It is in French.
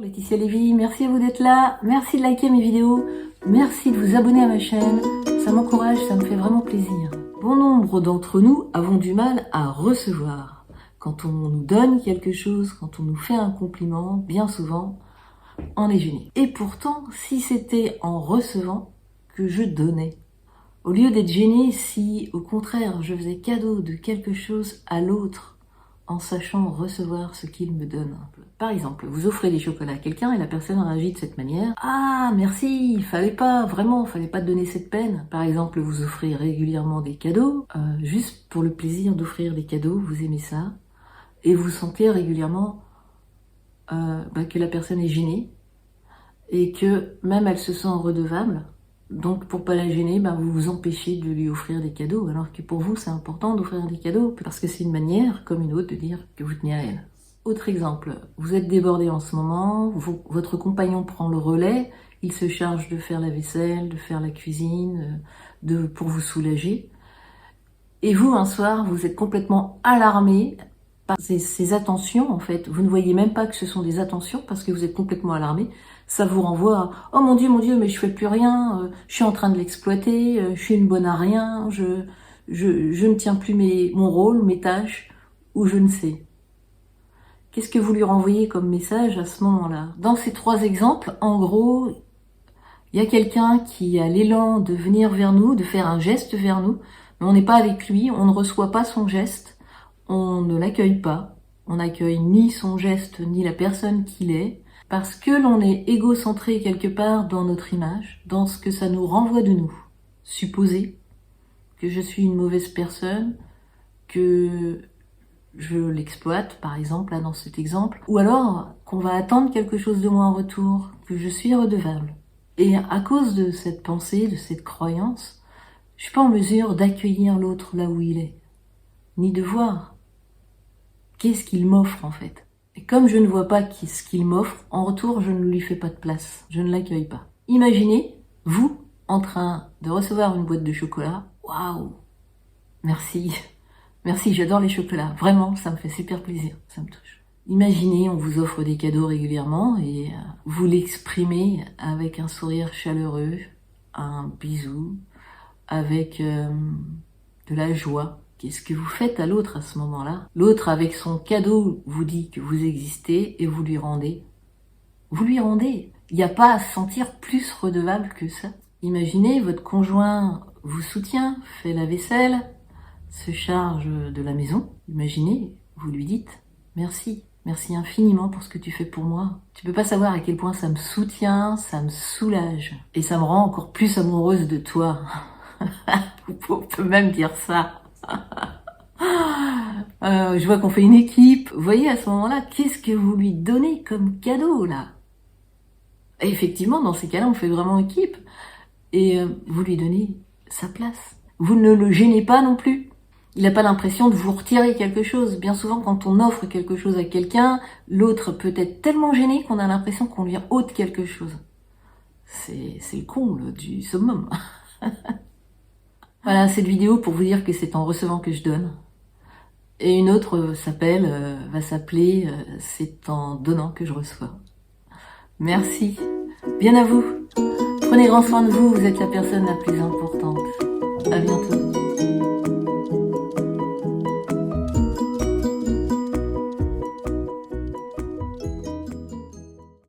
Laetitia Lévy, merci à vous d'être là, merci de liker mes vidéos, merci de vous abonner à ma chaîne, ça m'encourage, ça me fait vraiment plaisir. Bon nombre d'entre nous avons du mal à recevoir. Quand on nous donne quelque chose, quand on nous fait un compliment, bien souvent, on est gêné. Et pourtant, si c'était en recevant que je donnais, au lieu d'être gêné, si au contraire je faisais cadeau de quelque chose à l'autre, en sachant recevoir ce qu'il me donne. Par exemple, vous offrez des chocolats à quelqu'un et la personne réagit de cette manière. Ah, merci, il fallait pas te donner cette peine. Par exemple, vous offrez régulièrement des cadeaux, juste pour le plaisir d'offrir des cadeaux, vous aimez ça, et vous sentez régulièrement que la personne est gênée, et que même elle se sent redevable. Donc pour pas la gêner, vous vous empêchez de lui offrir des cadeaux, alors que pour vous c'est important d'offrir des cadeaux, parce que c'est une manière, comme une autre, de dire que vous tenez à elle. Autre exemple, vous êtes débordé en ce moment, votre compagnon prend le relais, il se charge de faire la vaisselle, de faire la cuisine, pour vous soulager. Et vous, un soir, vous êtes complètement alarmé par ces attentions, en fait. Vous ne voyez même pas que ce sont des attentions, parce que vous êtes complètement alarmé. Ça vous renvoie à « Oh mon Dieu, mais je fais plus rien, je suis en train de l'exploiter, je suis une bonne à rien, je ne tiens plus mon rôle, mes tâches, ou je ne sais. » Qu'est-ce que vous lui renvoyez comme message à ce moment-là? Dans ces 3 exemples, en gros, il y a quelqu'un qui a l'élan de venir vers nous, de faire un geste vers nous, mais on n'est pas avec lui, on ne reçoit pas son geste, on ne l'accueille pas, on n'accueille ni son geste, ni la personne qu'il est, parce que l'on est égocentré quelque part dans notre image, dans ce que ça nous renvoie de nous. Supposer que je suis une mauvaise personne, que je l'exploite, par exemple, là dans cet exemple, ou alors qu'on va attendre quelque chose de moi en retour, que je suis redevable. Et à cause de cette pensée, de cette croyance, je suis pas en mesure d'accueillir l'autre là où il est, ni de voir qu'est-ce qu'il m'offre en fait. Et comme je ne vois pas ce qu'il m'offre, en retour, je ne lui fais pas de place. Je ne l'accueille pas. Imaginez, vous, en train de recevoir une boîte de chocolat. Waouh! Merci. Merci, j'adore les chocolats. Vraiment, ça me fait super plaisir. Ça me touche. Imaginez, on vous offre des cadeaux régulièrement et vous l'exprimez avec un sourire chaleureux, un bisou, avec de la joie. Qu'est-ce que vous faites à l'autre à ce moment-là? L'autre, avec son cadeau, vous dit que vous existez et vous lui rendez. Vous lui rendez. Il n'y a pas à se sentir plus redevable que ça. Imaginez, votre conjoint vous soutient, fait la vaisselle, se charge de la maison. Imaginez, vous lui dites « Merci, merci infiniment pour ce que tu fais pour moi. Tu peux pas savoir à quel point ça me soutient, ça me soulage. Et ça me rend encore plus amoureuse de toi. » On peut même dire ça. Je vois qu'on fait une équipe. Vous voyez, à ce moment-là, qu'est-ce que vous lui donnez comme cadeau, là? Et effectivement, dans ces cas-là, on fait vraiment équipe. Et vous lui donnez sa place. Vous ne le gênez pas non plus. Il n'a pas l'impression de vous retirer quelque chose. Bien souvent, quand on offre quelque chose à quelqu'un, l'autre peut être tellement gêné qu'on a l'impression qu'on lui ôte quelque chose. C'est le comble du summum. Voilà, cette vidéo pour vous dire que c'est en recevant que je donne. Et une autre va s'appeler « C'est en donnant que je reçois ». Merci. Bien à vous. Prenez grand soin de vous, vous êtes la personne la plus importante. À bientôt.